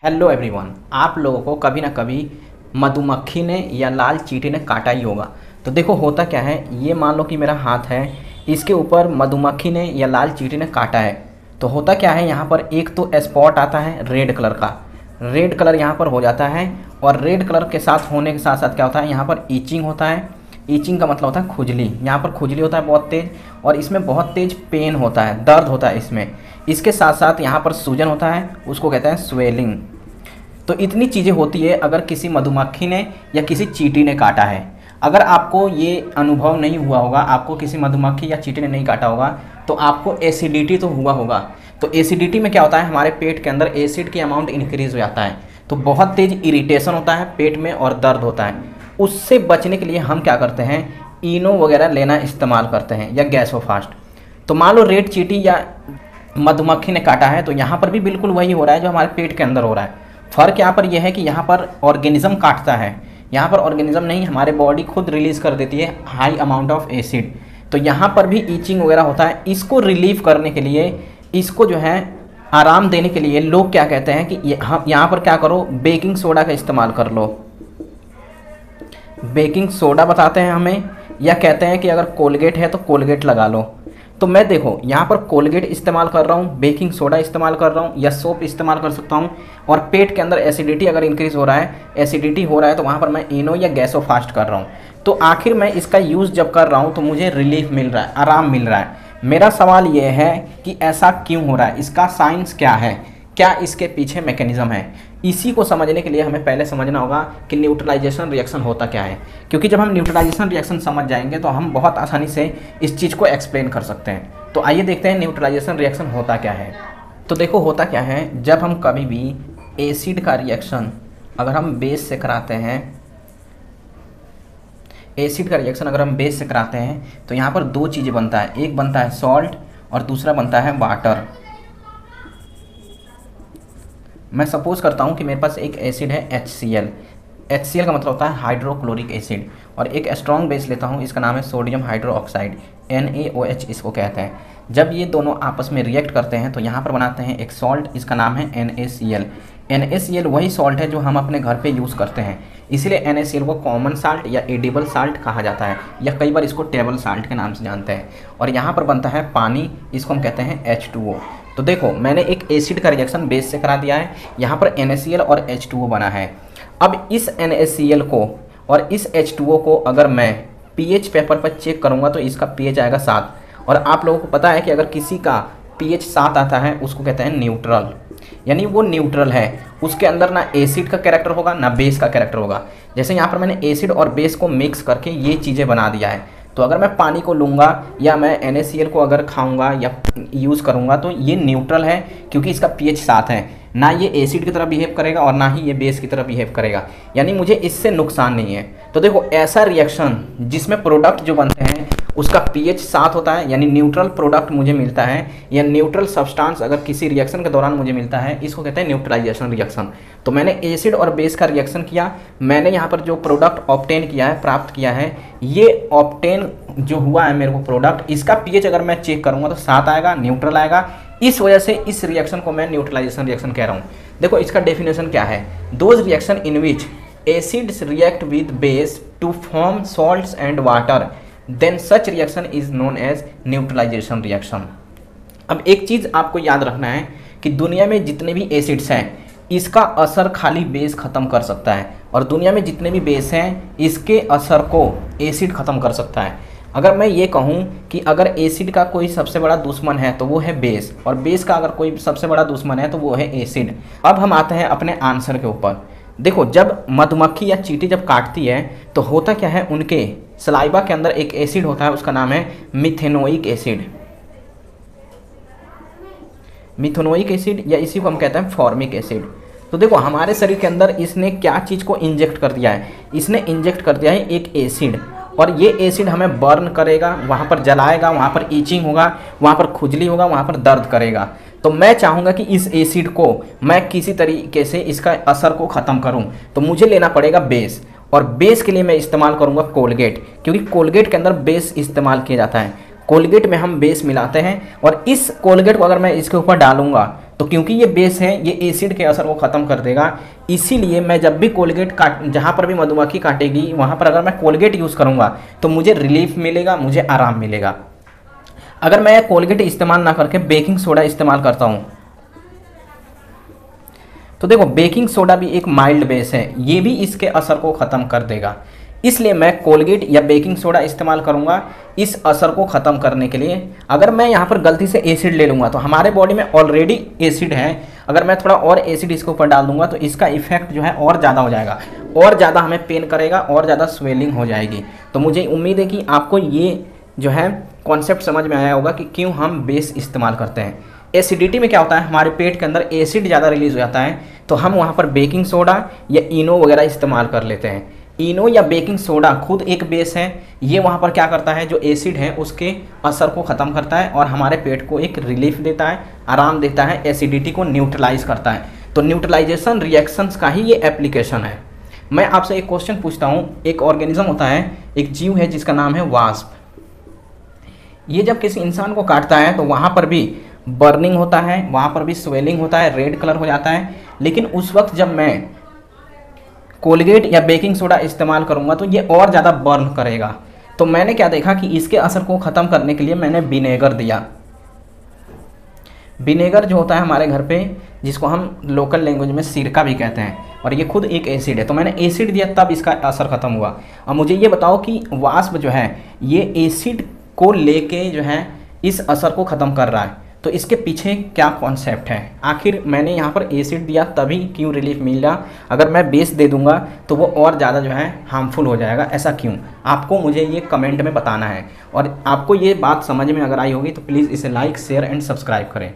Hello everyone. आप लोगों को कभी ना कभी मधुमक्खी ने या लाल चींटी ने काटा ही होगा। तो देखो होता क्या है, ये मान लो कि मेरा हाथ है, इसके ऊपर मधुमक्खी ने या लाल चींटी ने काटा है। तो होता क्या है, यहाँ पर एक तो स्पॉट आता है रेड कलर का, रेड कलर यहाँ पर हो जाता है। और रेड कलर के साथ होने के साथ साथ क्या होता है, यहाँ पर ईचिंग होता है। ईचिंग का मतलब होता है खुजली, यहाँ पर खुजली होता है बहुत तेज़, और इसमें बहुत तेज़ पेन होता है, दर्द होता है इसमें। इसके साथ साथ यहाँ पर सूजन होता है, उसको कहते हैं स्वेलिंग। तो इतनी चीज़ें होती है अगर किसी मधुमक्खी ने या किसी चींटी ने काटा है। अगर आपको ये अनुभव नहीं हुआ होगा, आपको किसी मधुमक्खी या चींटी ने नहीं काटा होगा, तो आपको एसिडिटी तो हुआ होगा। तो एसिडिटी में क्या होता है, हमारे पेट के अंदर एसिड की अमाउंट इंक्रीज हो जाता है, तो बहुत तेज़ इरिटेशन होता है पेट में और दर्द होता है। उससे बचने के लिए हम क्या करते हैं, इनो वगैरह लेना इस्तेमाल करते हैं या गैसोफास्ट। तो मान लो रेड चींटी या मधुमक्खी ने काटा है, तो यहाँ पर भी बिल्कुल वही हो रहा है जो हमारे पेट के अंदर हो रहा है। फ़र्क यहाँ पर यह है कि यहाँ पर ऑर्गेनिज्म काटता है, यहाँ पर ऑर्गेनिज्म नहीं, हमारे बॉडी खुद रिलीज़ कर देती है हाई अमाउंट ऑफ एसिड। तो यहाँ पर भी ईचिंग वगैरह होता है। इसको रिलीव करने के लिए, इसको जो है आराम देने के लिए लोग क्या कहते हैं कि यहाँ पर क्या करो, बेकिंग सोडा का इस्तेमाल कर लो। बेकिंग सोडा बताते हैं हमें, या कहते हैं कि अगर कोलगेट है तो कोलगेट लगा लो। तो मैं देखो यहाँ पर कोलगेट इस्तेमाल कर रहा हूँ, बेकिंग सोडा इस्तेमाल कर रहा हूँ, या सोप इस्तेमाल कर सकता हूँ। और पेट के अंदर एसिडिटी अगर इंक्रीज हो रहा है, एसिडिटी हो रहा है, तो वहाँ पर मैं इनो या गैसोफास्ट कर रहा हूँ। तो आखिर मैं इसका यूज़ जब कर रहा हूँ तो मुझे रिलीफ मिल रहा है, आराम मिल रहा है। मेरा सवाल ये है कि ऐसा क्यों हो रहा है, इसका साइंस क्या है, क्या इसके पीछे मैकेनिज्म है। इसी को समझने के लिए हमें पहले समझना होगा कि न्यूट्रलाइजेशन रिएक्शन होता क्या है। क्योंकि जब हम न्यूट्रलाइजेशन रिएक्शन समझ जाएंगे तो हम बहुत आसानी से इस चीज़ को एक्सप्लेन कर सकते हैं। तो आइए देखते हैं न्यूट्रलाइजेशन रिएक्शन होता क्या है। तो देखो होता क्या है, जब हम कभी भी एसिड का रिएक्शन अगर हम बेस से कराते हैं, एसिड का रिएक्शन अगर हम बेस से कराते हैं, तो यहाँ पर दो चीज़ें बनता है, एक बनता है सॉल्ट और दूसरा बनता है वाटर। मैं सपोज करता हूँ कि मेरे पास एक एसिड है HCl। HCl का मतलब होता है हाइड्रोक्लोरिक एसिड, और एक स्ट्रॉन्ग बेस लेता हूँ, इसका नाम है सोडियम हाइड्रोक्साइड, NaOH इसको कहते हैं। जब ये दोनों आपस में रिएक्ट करते हैं तो यहाँ पर बनाते हैं एक सॉल्ट, इसका नाम है NaCl। NaCl वही सॉल्ट है जो हम अपने घर पे यूज़ करते हैं, इसीलिए NaCl को कॉमन साल्ट या एडिबल साल्ट कहा जाता है, या कई बार इसको टेबल साल्ट के नाम से जानते हैं। और यहाँ पर बनता है पानी, इसको हम कहते हैं H2O। तो देखो मैंने एक एसिड का रिएक्शन बेस से करा दिया है, यहाँ पर NaCl और H2O बना है। अब इस NaCl को और इस H2O को अगर मैं pH पेपर पर चेक करूँगा तो इसका pH आएगा 7। और आप लोगों को पता है कि अगर किसी का pH 7 आता है उसको कहते हैं न्यूट्रल, यानी वो न्यूट्रल है, उसके अंदर ना एसिड का कैरेक्टर होगा ना बेस का कैरेक्टर होगा। जैसे यहाँ पर मैंने एसिड और बेस को मिक्स करके ये चीज़ें बना दिया है। तो अगर मैं पानी को लूँगा या मैं NaCl को अगर खाऊंगा या यूज़ करूँगा तो ये न्यूट्रल है, क्योंकि इसका pH 7 है, ना ये एसिड की तरह बिहेव करेगा और ना ही ये बेस की तरह बिहेव करेगा, यानी मुझे इससे नुकसान नहीं है। तो देखो ऐसा रिएक्शन जिसमें प्रोडक्ट जो बनते हैं उसका pH 7 होता है, यानी न्यूट्रल प्रोडक्ट मुझे मिलता है, या न्यूट्रल सब्सटेंस अगर किसी रिएक्शन के दौरान मुझे मिलता है, इसको कहते हैं न्यूट्रलाइजेशन रिएक्शन। तो मैंने एसिड और बेस का रिएक्शन किया, मैंने यहाँ पर जो प्रोडक्ट ऑब्टेन किया है, प्राप्त किया है, ये ऑब्टेन जो हुआ है मेरे को प्रोडक्ट, इसका pH अगर मैं चेक करूँगा तो 7 आएगा, न्यूट्रल आएगा। इस वजह से इस रिएक्शन को मैं न्यूट्रलाइजेशन रिएक्शन कह रहा हूँ। देखो इसका डेफिनेशन क्या है, those reaction in which acids react with base to form salts and water, then such reaction is known as neutralization reaction. अब एक चीज़ आपको याद रखना है कि दुनिया में जितने भी एसिड्स हैं इसका असर खाली बेस ख़त्म कर सकता है, और दुनिया में जितने भी बेस हैं इसके असर को एसिड ख़त्म कर सकता है। अगर मैं ये कहूँ कि अगर एसिड का कोई सबसे बड़ा दुश्मन है तो वो है बेस, और बेस का अगर कोई सबसे बड़ा दुश्मन है तो वो है एसिड। अब हम आते हैं अपने आंसर के ऊपर। देखो जब मधुमक्खी या चींटी जब काटती है तो होता क्या है, उनके सलाइवा के अंदर एक एसिड होता है, उसका नाम है मिथेनोइक एसिड। मिथेनोइक एसिड या इसी को हम कहते हैं फॉर्मिक एसिड। तो देखो हमारे शरीर के अंदर इसने क्या चीज़ को इंजेक्ट कर दिया है, इसने इंजेक्ट कर दिया है एक एसिड, और ये एसिड हमें बर्न करेगा, वहाँ पर जलाएगा, वहाँ पर ईचिंग होगा, वहाँ पर खुजली होगा, वहाँ पर दर्द करेगा। तो मैं चाहूँगा कि इस एसिड को मैं किसी तरीके से इसका असर को ख़त्म करूँ, तो मुझे लेना पड़ेगा बेस, और बेस के लिए मैं इस्तेमाल करूँगा कोलगेट, क्योंकि कोलगेट के अंदर बेस इस्तेमाल किया जाता है। कोलगेट में हम बेस मिलाते हैं, और इस कोलगेट को अगर मैं इसके ऊपर डालूंगा तो क्योंकि ये बेस है, ये एसिड के असर को ख़त्म कर देगा, इसीलिए मैं जब भी कोलगेट काट, जहाँ पर भी मधुमक्खी काटेगी वहाँ पर अगर मैं कोलगेट यूज़ करूँगा तो मुझे रिलीफ मिलेगा, मुझे आराम मिलेगा। अगर मैं कोलगेट इस्तेमाल ना करके बेकिंग सोडा इस्तेमाल करता हूँ तो देखो बेकिंग सोडा भी एक माइल्ड बेस है, ये भी इसके असर को ख़त्म कर देगा। इसलिए मैं कोलगेट या बेकिंग सोडा इस्तेमाल करूंगा इस असर को ख़त्म करने के लिए। अगर मैं यहाँ पर गलती से एसिड ले लूँगा तो हमारे बॉडी में ऑलरेडी एसिड है, अगर मैं थोड़ा और एसिड इसके ऊपर डाल दूंगा तो इसका इफेक्ट जो है और ज़्यादा हो जाएगा, और ज़्यादा हमें पेन करेगा, और ज़्यादा स्वेलिंग हो जाएगी। तो मुझे उम्मीद है कि आपको ये जो है कॉन्सेप्ट समझ में आया होगा कि क्यों हम बेस इस्तेमाल करते हैं। एसिडिटी में क्या होता है, हमारे पेट के अंदर एसिड ज़्यादा रिलीज हो जाता है, तो हम वहाँ पर बेकिंग सोडा या इनो वगैरह इस्तेमाल कर लेते हैं। इनो या बेकिंग सोडा खुद एक बेस है, ये वहाँ पर क्या करता है, जो एसिड है उसके असर को ख़त्म करता है और हमारे पेट को एक रिलीफ देता है, आराम देता है, एसिडिटी को न्यूट्रलाइज करता है। तो न्यूट्रलाइजेशन रिएक्शंस का ही ये एप्लीकेशन है। मैं आपसे एक क्वेश्चन पूछता हूँ, एक ऑर्गेनिज्म होता है, एक जीव है जिसका नाम है वास्प। ये जब किसी इंसान को काटता है तो वहाँ पर भी बर्निंग होता है, वहाँ पर भी स्वेलिंग होता है, रेड कलर हो जाता है। लेकिन उस वक्त जब मैं कोलगेट या बेकिंग सोडा इस्तेमाल करूँगा तो ये और ज़्यादा बर्न करेगा। तो मैंने क्या देखा कि इसके असर को ख़त्म करने के लिए मैंने विनेगर दिया। विनेगर जो होता है हमारे घर पे, जिसको हम लोकल लैंग्वेज में सिरका भी कहते हैं, और ये खुद एक एसिड है, तो मैंने एसिड दिया तब इसका असर ख़त्म हुआ। अब मुझे ये बताओ कि वास्प जो है ये एसिड को लेके जो है इस असर को ख़त्म कर रहा है, तो इसके पीछे क्या कॉन्सेप्ट है? आखिर मैंने यहाँ पर एसिड दिया तभी क्यों रिलीफ मिल रहा, अगर मैं बेस दे दूंगा तो वो और ज़्यादा जो है हार्मफुल हो जाएगा, ऐसा क्यों? आपको मुझे ये कमेंट में बताना है। और आपको ये बात समझ में अगर आई होगी तो प्लीज़ इसे लाइक, शेयर एंड सब्सक्राइब करें।